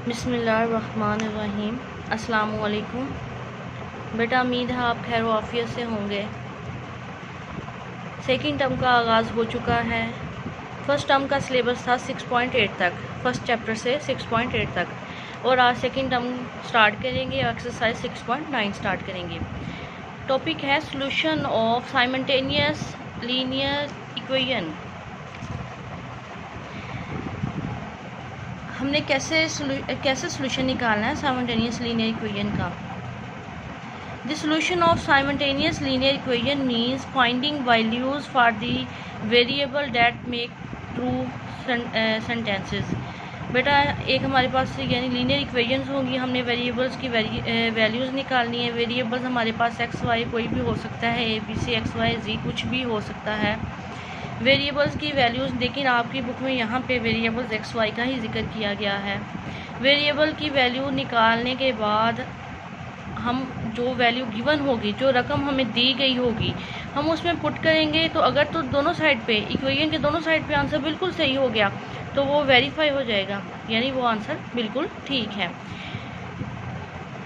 बिस्मिल्लाहिर्रहमानिर्रहीम। अस्सलामु अलैकुम। बेटा उम्मीद है आप खैर आफियत से होंगे। सेकंड टर्म का आगाज़ हो चुका है। फर्स्ट टर्म का सिलेबस था 6.8 तक, फर्स्ट चैप्टर से 6.8 तक, और आज सेकंड टर्म स्टार्ट करेंगे और एक्सरसाइज 6.9 स्टार्ट करेंगे। टॉपिक है solution of simultaneous linear equation. हमने कैसे सोल्यूशन निकालना है साइमल्टेनियस लीनियर इक्वेशन का। The solution of simultaneous linear equation means finding values for the variable that make true sentences. बेटा एक हमारे पास यानी लीनियर इक्वेशंस होंगी, हमने वेरिएबल्स की वैल्यूज़ निकालनी है। वेरिएबल्स हमारे पास एक्स वाई कोई भी हो सकता है, A B C X Y Z कुछ भी हो सकता है। वेरिएबल्स की वैल्यूज़, लेकिन आपकी बुक में यहाँ पे वेरिएबल्स एक्स वाई का ही जिक्र किया गया है। वेरिएबल की वैल्यू निकालने के बाद हम जो वैल्यू गिवन होगी, जो रकम हमें दी गई होगी, हम उसमें पुट करेंगे। तो अगर तो दोनों साइड पे इक्वेशन के दोनों साइड पे आंसर बिल्कुल सही हो गया तो वो वेरीफाई हो जाएगा, यानी वो आंसर बिल्कुल ठीक है।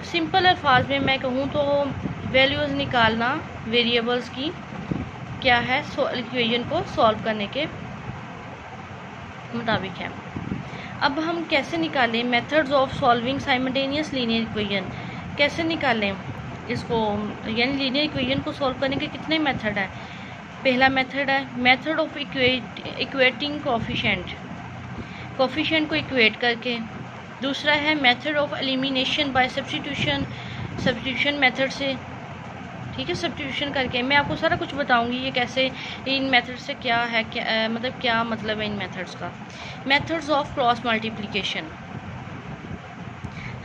सिंपल अल्फाज में मैं कहूँ तो वैल्यूज़ निकालना वेरिएबल्स की क्या है, इक्वेशन को सॉल्व करने के मुताबिक है। अब हम कैसे निकालें methods of solving simultaneous linear equation, कैसे निकालें इसको, यानी लीनियर इक्वेशन को सॉल्व करने के कितने मेथड हैं। पहला मेथड है मेथड ऑफ इक्वेटिंग कोफिशिएंट को इक्वेट करके। दूसरा है method of elimination by substitution method से, ठीक है, सब्स्टिट्यूशन करके। मैं आपको सारा कुछ बताऊंगी ये कैसे, इन मेथड से क्या है, क्या मतलब है इन मेथड्स का। मेथड्स ऑफ क्रॉस मल्टीप्लिकेशन,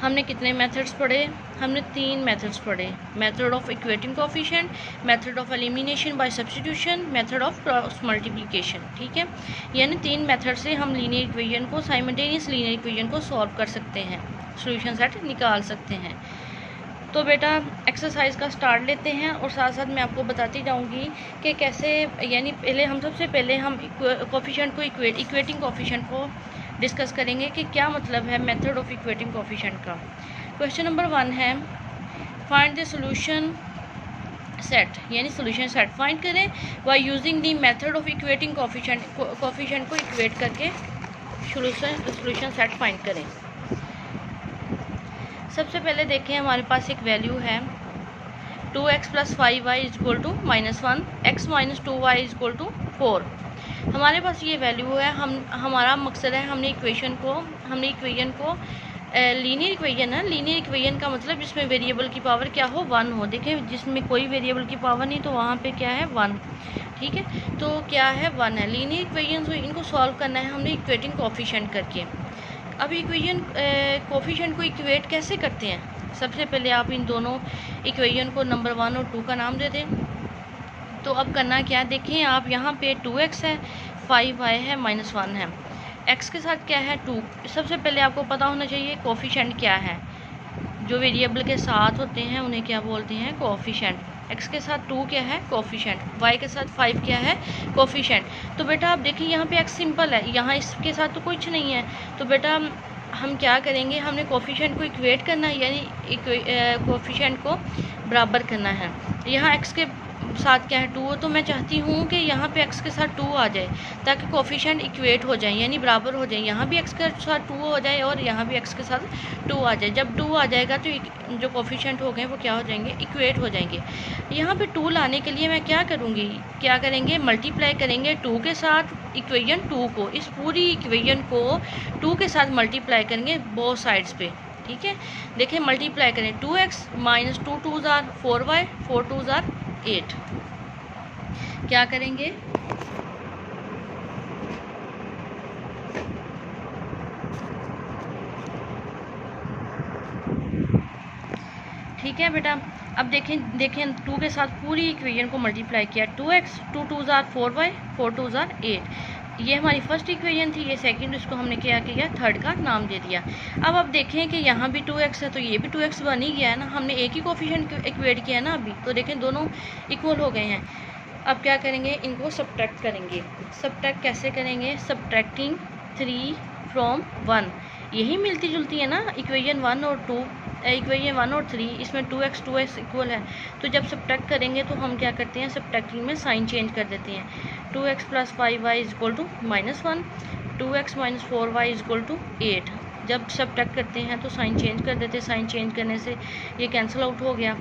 हमने कितने मेथड्स पढ़े, हमने 3 मेथड्स पढ़े। Method of equating coefficient, method of elimination by substitution, method of cross multiplication, ठीक है। यानी 3 मेथड से हम लीनियर इक्वेशन को, साइमल्टेनियस लीनियर इक्वेशन को सॉल्व कर सकते हैं, सॉल्यूशन सेट निकाल सकते हैं। तो बेटा एक्सरसाइज का स्टार्ट लेते हैं और साथ साथ मैं आपको बताती जाऊंगी कि कैसे, यानी सबसे पहले हम कोफिशिएंट को इक्वेटिंग कोफिशिएंट को डिस्कस करेंगे कि क्या मतलब है मेथड ऑफ इक्वेटिंग कोफिशिएंट का। क्वेश्चन नंबर 1 है फाइंड द सॉल्यूशन सेट, यानी सॉल्यूशन सेट फाइंड करें by using the method of equating coefficient को इक्वेट करके सॉल्यूशन सेट फाइंड करें। सबसे पहले देखें हमारे पास एक वैल्यू है 2x + 5y = -1, x - 2y = 4। हमारे पास ये वैल्यू है। हमारा मकसद है हमने इक्वेशन को लीनियर इक्वेशन है। लीनियर इक्वेशन का मतलब जिसमें वेरिएबल की पावर क्या हो, 1 हो। देखें जिसमें कोई वेरिएबल की पावर नहीं तो वहाँ पे क्या है, 1, ठीक है। तो क्या है, 1 है। लीनियर इक्वेशन इनको सॉल्व करना है हमने इक्वेटिंग कोफिशिएंट करके। अब इक्वेशन कोफिशिएंट को इक्वेट कैसे करते हैं, सबसे पहले आप इन दोनों इक्वेशन को नंबर 1 और 2 का नाम दे दें। तो अब करना क्या है, देखें आप यहाँ पे 2x है, 5y है, -1 है। x के साथ क्या है, 2। सबसे पहले आपको पता होना चाहिए कोफिशिएंट क्या है। जो वेरिएबल के साथ होते हैं उन्हें क्या बोलते हैं, कोफिशिएंट। x के साथ 2 क्या है, कोफिशिएंट। y के साथ 5 क्या है, कोफिशिएंट। तो बेटा आप देखिए यहाँ पे x सिंपल है, यहाँ इसके साथ तो कुछ नहीं है। तो बेटा हम क्या करेंगे, हमने कोफिशिएंट को इक्वेट करना है, यानी कोफिशिएंट को बराबर करना है। यहाँ x के साथ क्या है, 2, तो मैं चाहती हूँ कि यहाँ पे x के साथ 2 आ जाए ताकि कोफिशिएंट इक्वेट हो जाए, यानी बराबर हो जाए। यहाँ भी x के साथ 2 हो जाए और यहाँ भी x के साथ 2 आ जाए। जब 2 आ जाएगा तो जो कोफिशिएंट हो गए वो क्या हो जाएंगे, इक्वेट हो जाएंगे। यहाँ पे 2 लाने के लिए मैं क्या करेंगे, मल्टीप्लाई करेंगे 2 के साथ इक्वेशन 2 को। इस पूरी इक्वेशन को 2 के साथ मल्टीप्लाई करेंगे बोथ साइड्स पे, ठीक है। देखें मल्टीप्लाई करें, 2x - 2 2s are 4y, 4 2s are 8। क्या करेंगे, ठीक है बेटा। अब देखें 2 के साथ पूरी इक्वेशन को मल्टीप्लाई किया, 2x 2 2s are 4y, 4 2s are 8। ये हमारी फर्स्ट इक्वेशन थी, ये सेकंड, इसको हमने क्या किया, थर्ड का नाम दे दिया। अब आप देखें कि यहाँ भी 2x है तो ये भी 2x बन ही गया है ना, हमने एक ही कोफिशिएंट इक्वेट किया ना अभी। तो देखें दोनों इक्वल हो गए हैं। अब क्या करेंगे, इनको सब्ट्रैक्ट करेंगे। सब्ट्रैक्ट कैसे करेंगे, सब्ट्रैक्टिंग 3 from 1, यही मिलती जुलती है ना, इक्वेशन 1 और 2, इक्वेशन 1 और 3, इसमें 2x इक्वल है। तो जब सब्ट्रैक्ट करेंगे तो हम क्या करते हैं, सब्ट्रैक्टिंग में साइन चेंज कर देते हैं। 2x + 5y = -1, 2x - 4y = 8। जब सब्ट्रैक्ट करते हैं तो साइन चेंज कर देते हैं, साइन चेंज करने से ये कैंसिल आउट हो गया।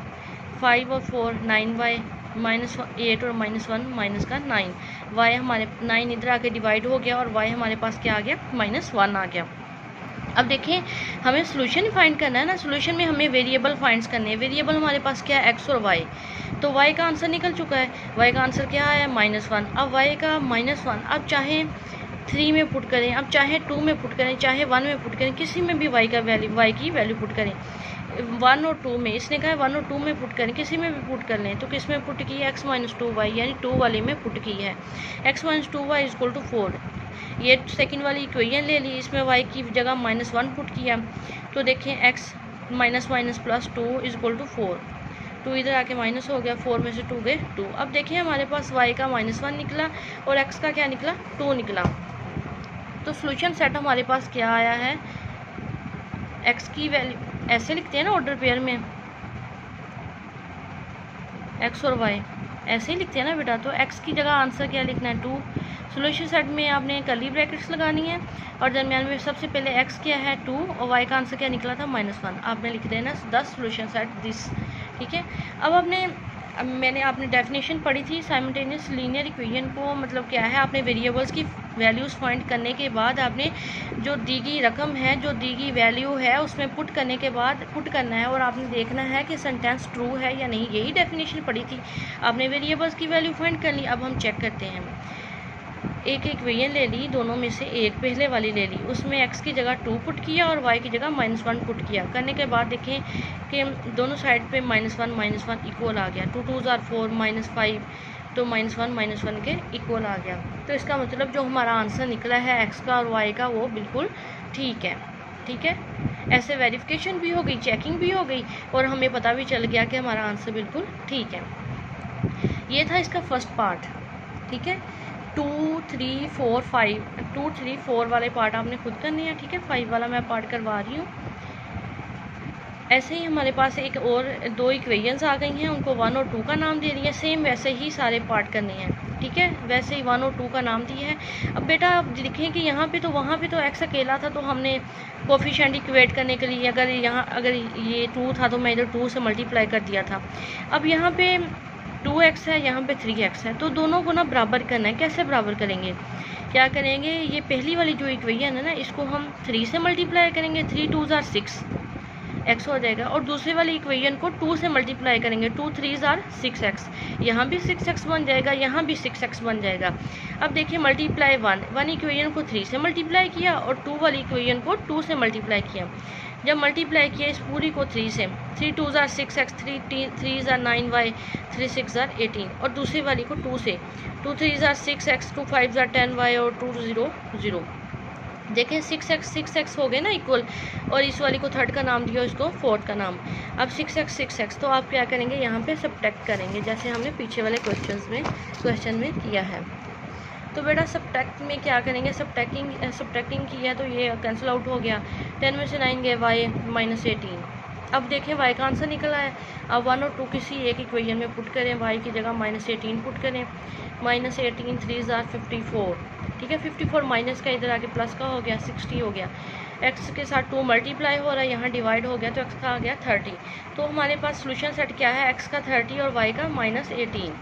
5 और 4 9y, -8 और -1 माइनस का 9, y हमारे 9 इधर आके डिवाइड हो गया और y हमारे पास क्या आ गया, -1 आ गया। अब देखिए हमें सोल्यूशन फाइंड करना है ना, सोल्यूशन में हमें वेरिएबल फाइंड करने हैं। वेरिएबल हमारे पास क्या है, x और y। तो y का आंसर निकल चुका है, y का आंसर क्या है, -1। अब y का -1 अब चाहे 3 में पुट करें, अब चाहे 2 में पुट करें, चाहे 1 में पुट करें, किसी में भी y की वैल्यू पुट करें। 1 और 2 में, इसने कहा है 1 और 2 में पुट करें, किसी में भी पुट कर लें। तो किस में पुट की है, x - 2y, यानी 2 वाले में पुट की है। x - 2y = 4। ये सेकंड वाली इक्वेशन ले ली, इसमें y की जगह -1 पुट किया। तो देखें x - +2 = 4। 2 इधर आके माइनस हो गया, 4 में से 2 गए 2। अब देखिए हमारे पास y का -1 निकला और x का क्या निकला, 2 निकला। तो सोल्यूशन सेट हमारे पास क्या आया है, x की वैल्यू ऐसे लिखते हैं ना ऑर्डर पेयर में, x और y ऐसे ही लिखते हैं ना बेटा। तो x की जगह आंसर क्या लिखना है, 2। सोल्यूशन सेट में आपने कर्ली ब्रैकेट्स लगानी है और दरमियान में सबसे पहले x क्या है, 2, और y का आंसर क्या निकला था, -1। आपने लिख देना 10 सोल्यूशन सेट दिस, ठीक है। अब मैंने आपने डेफिनेशन पढ़ी थी साइमल्टेनियस लीनियर इक्वेशन को, मतलब क्या है, आपने वेरिएबल्स की वैल्यूज़ फाइंड करने के बाद आपने जो दी गई रकम है, जो दी गई वैल्यू है, उसमें पुट करने के बाद पुट करना है और आपने देखना है कि सेंटेंस ट्रू है या नहीं। यही डेफिनेशन पढ़ी थी, आपने वेरिएबल्स की वैल्यू फाइंड कर ली। अब हम चेक करते हैं, एक इक्वेशन ले ली, दोनों में से एक पहले वाली ले ली, उसमें x की जगह 2 पुट किया और y की जगह -1 पुट किया। करने के बाद देखें कि दोनों साइड पे -1 इक्वल आ गया। 2 2 = 4, -5, तो -1 के इक्वल आ गया। तो इसका मतलब जो हमारा आंसर निकला है x का और y का, वो बिल्कुल ठीक है, ठीक है। ऐसे वेरिफिकेशन भी हो गई, चेकिंग भी हो गई और हमें पता भी चल गया कि हमारा आंसर बिल्कुल ठीक है। ये था इसका फर्स्ट पार्ट, ठीक है। 2 3 4 5 2 3 4 वाले पार्ट आपने खुद करने हैं, ठीक है। 5 वाला मैं पार्ट करवा रही हूँ। ऐसे ही हमारे पास एक और 2 इक्वेशंस आ गई हैं, उनको 1 और 2 का नाम दे दिया। सेम वैसे ही सारे पार्ट करने हैं, ठीक है। वैसे ही 1 और 2 का नाम दिया है। अब बेटा आप देखें कि यहाँ पे तो वहाँ पे तो x अकेला था, तो हमने कोफिशिएंट इक्वेट करने के लिए अगर ये 2 था तो मैं इधर 2 से मल्टीप्लाई कर दिया था। अब यहाँ पे 2x है, यहाँ पे 3x है, तो दोनों को ना बराबर करना है। कैसे बराबर करेंगे, क्या करेंगे, ये पहली वाली जो इक्वेशन है ना, इसको हम 3 से मल्टीप्लाई करेंगे, 3 2 = 6 x हो जाएगा। और दूसरे वाली इक्वेशन को 2 से मल्टीप्लाई करेंगे, 2 3 = 6x, यहाँ भी 6x बन जाएगा, यहाँ भी 6x बन जाएगा। अब देखिए मल्टीप्लाई 1 इक्वेशन को 3 से मल्टीप्लाई किया और 2 वाली इक्वेशन को 2 से मल्टीप्लाई किया। जब मल्टीप्लाई किया इस पूरी को 3 से, 3 2 = 6x, 3 3 = 9y, 3 6 = 18, और दूसरी वाली को 2 से, 2 3 = 6x, 2 5 = 10y और 2 0 0। देखें 6x हो गए ना इक्वल, और इस वाली को थर्ड का नाम दिया, इसको फोर्थ का नाम। अब 6x, तो आप क्या करेंगे, यहाँ पे सब्ट्रैक्ट करेंगे, जैसे हमने पीछे वाले क्वेश्चन में किया है। तो बेटा सब्ट्रैक्ट में क्या करेंगे, सब्ट्रैक्टिंग की है तो ये कैंसिल आउट हो गया। 10 में से 9 गए, y -18। अब देखें y का आंसर निकला है। अब 1 और 2 किसी एक इक्वेशन में पुट करें, y की जगह -18 पुट करें, -18 3 = 54, ठीक है। 54 माइनस का इधर आके प्लस का हो गया, 60 हो गया। x के साथ 2 मल्टीप्लाई हो रहा है, यहाँ डिवाइड हो गया, तो x का आ गया 30। तो हमारे पास सोल्यूशन सेट क्या है, x का 30 और y का -18।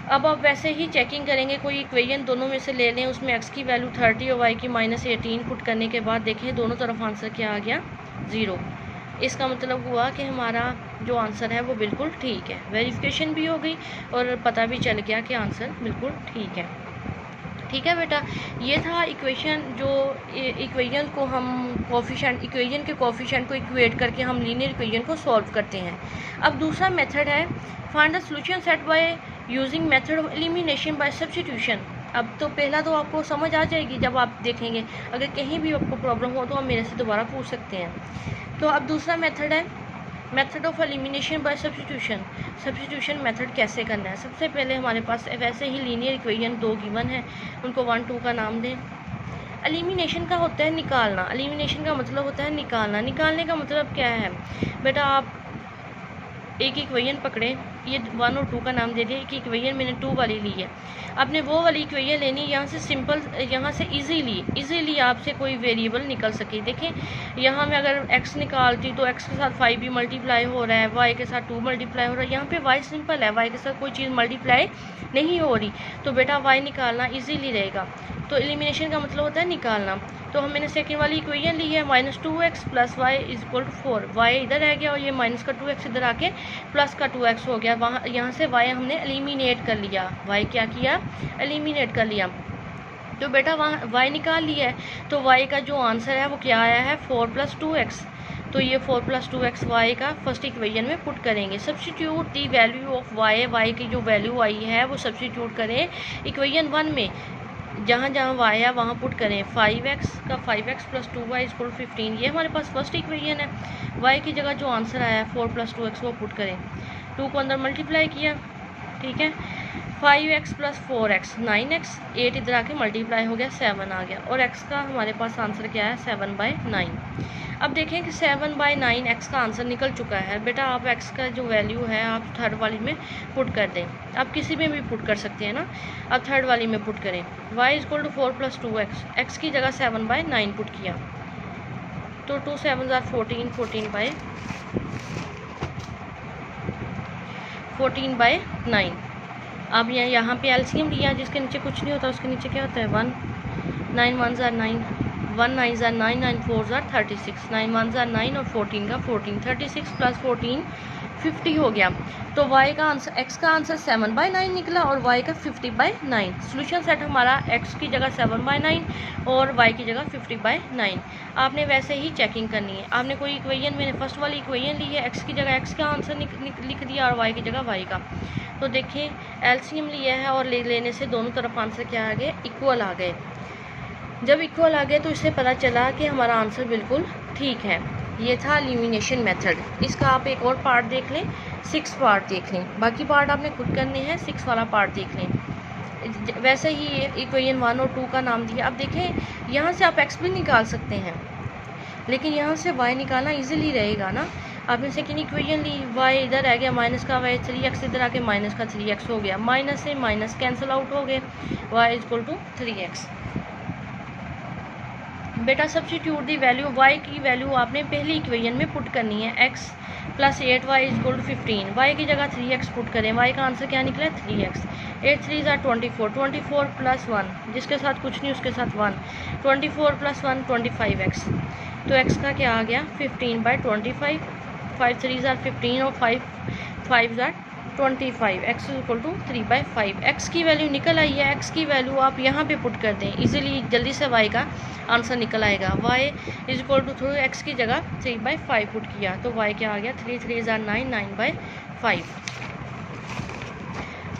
अब आप वैसे ही चेकिंग करेंगे, कोई इक्वेशन दोनों में से ले लें, उसमें x की वैल्यू 30 और y की -18 पुट करने के बाद देखें दोनों तरफ आंसर क्या आ गया, 0। इसका मतलब हुआ कि हमारा जो आंसर है वो बिल्कुल ठीक है। वेरिफिकेशन भी हो गई और पता भी चल गया कि आंसर बिल्कुल ठीक है, ठीक है बेटा। ये था इक्वेशन, जो इक्वेशन को हम इक्वेशन के कोफिशिएंट को इक्वेट करके हम लीनियर इक्वेशन को सॉल्व करते हैं। अब दूसरा मेथड है find the solution set by using method of elimination by substitution. अब तो पहला तो आपको समझ आ जाएगी जब आप देखेंगे, अगर कहीं भी आपको प्रॉब्लम हो तो आप मेरे से दोबारा पूछ सकते हैं। तो अब दूसरा मेथड है method of elimination by substitution method कैसे करना है। सबसे पहले हमारे पास वैसे ही लीनियर इक्वेशन 2 गिवन है, उनको 1 2 का नाम दें। एलिमिनेशन का होता है निकालना, एलिमिनेशन का मतलब होता है निकालना। निकालने का मतलब क्या है बेटा, आप एक इक्वेशन पकड़े, ये 1 और 2 का नाम दे दिया, एक इक्वेशन मैंने 2 वाली ली है, आपने वो वाली इक्वेशन लेनी, यहाँ से सिंपल, यहाँ से इजीली आपसे कोई वेरिएबल निकल सके। देखें यहाँ मैं अगर x निकालती तो x के साथ 5 भी मल्टीप्लाई हो रहा है, y के साथ 2 मल्टीप्लाई हो रहा है, यहाँ पे y सिंपल है, y के साथ कोई चीज़ मल्टीप्लाई नहीं हो रही, तो बेटा y निकालना ईजीली रहेगा। तो एलिमिनेशन का मतलब होता है निकालना। तो हम मैंने सेकेंड वाली इक्वेशन ली है, -2x + y = 4, y इधर रह गया और ये माइनस का 2x इधर आके प्लस का 2x हो गया। वहाँ यहाँ से y हमने एलिमिनेट कर लिया, y क्या किया, एलिमिनेट कर लिया। तो बेटा वहाँ y निकाल लिया है, तो y का जो आंसर है वो क्या आया है, 4 + 2x। तो ये 4 + 2x y का फर्स्ट इक्वेशन में पुट करेंगे। Substitute the value of y की जो वैल्यू आई है वो सब्स्टिट्यूट करें इक्वेशन 1 में, जहाँ जहाँ y है वहाँ पुट करें। 5x का 5x + 2y = 15, ये हमारे पास फर्स्ट इक्वेशन है। y की जगह जो आंसर आया है 4 + 2x वो पुट करें, 2 को अंदर मल्टीप्लाई किया, ठीक है, 5x + 4x 9x, 8 इधर आके मल्टीप्लाई हो गया, 7 आ गया, और x का हमारे पास आंसर क्या है, 7/9। अब देखें कि 7/9 x का आंसर निकल चुका है। बेटा आप x का जो वैल्यू है आप थर्ड वाली में पुट कर दें, आप किसी में भी पुट कर सकते हैं ना, आप थर्ड वाली में पुट करें। y = 4 + 2x, x की जगह 7/9 पुट किया, तो 2 7 = 14, 14/9। अब यहाँ पे एलसीएम लिया, जिसके नीचे कुछ नहीं होता उसके नीचे क्या होता है, 1, 9 1 = 9, 1 9 = 9, 9 4 = 36, 9 1 = 9 और 14 का 14, 36 + 14 50 हो गया। तो y का आंसर, x का आंसर 7/9 निकला और y का 50/9। सोल्यूशन सेट हमारा x की जगह 7/9 और y की जगह 50/9। आपने वैसे ही चेकिंग करनी है। आपने कोई इक्वेशन, मैंने फर्स्ट वाली इक्वेशन ली है, x की जगह x का आंसर लिख दिया और y की जगह y का। तो देखिए एलसीएम लिया है और लेने से दोनों तरफ आंसर क्या आ गए, इक्वल आ गए। जब इक्वल आ गए तो इससे पता चला कि हमारा आंसर बिल्कुल ठीक है। ये था एलिमिनेशन मेथड। इसका आप एक और पार्ट देख लें, 6 पार्ट देख लें, बाकी पार्ट आपने खुद करने हैं, 6 वाला पार्ट देख लें। वैसे ही इक्वेशन 1 और 2 का नाम दिया। अब देखें यहाँ से आप x भी निकाल सकते हैं, लेकिन यहाँ से y निकालना इजीली रहेगा ना। आपने सेकेंड इक्वेशन ली, y इधर आ गया, माइनस का y 3x इधर आके माइनस का 3x हो गया, माइनस से माइनस कैंसिल आउट हो गए, y = 3x। बेटा सब्स्टिट्यूट दी वैल्यू, y की वैल्यू आपने पहली इक्वेशन में पुट करनी है, x + 8y = 15, y की जगह 3x पुट करें, y का आंसर क्या निकला, 3x। 8 3 = 24, 24 + 1, जिसके साथ कुछ नहीं उसके साथ 1, 24 + 1 25x। तो x का क्या आ गया, 15/25, 5 3 = 15 और 5 5 = 25, x = 3/5। x की वैल्यू निकल आई है, x की वैल्यू आप यहाँ पे पुट कर दें, इजीली जल्दी से y का आंसर निकल आएगा। y = x की जगह 3/5 पुट किया, तो y क्या आ गया, 3 3 = 9, 9/5।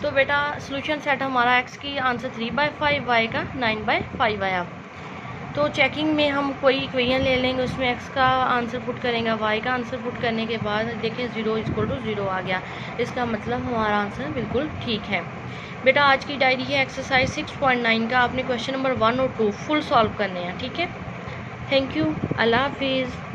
तो बेटा सोल्यूशन सेट हमारा x की आंसर 3/5, y का 9/5 आया। तो चेकिंग में हम कोई इक्वेशन ले लेंगे, उसमें x का आंसर पुट करेंगे, y का आंसर पुट करने के बाद देखें 0 = 0 आ गया, इसका मतलब हमारा आंसर बिल्कुल ठीक है। बेटा आज की डायरी है एक्सरसाइज 6.9 का, आपने क्वेश्चन नंबर 1 और 2 फुल सॉल्व करने हैं, ठीक है। थैंक यू, अल्लाह हाफिज़।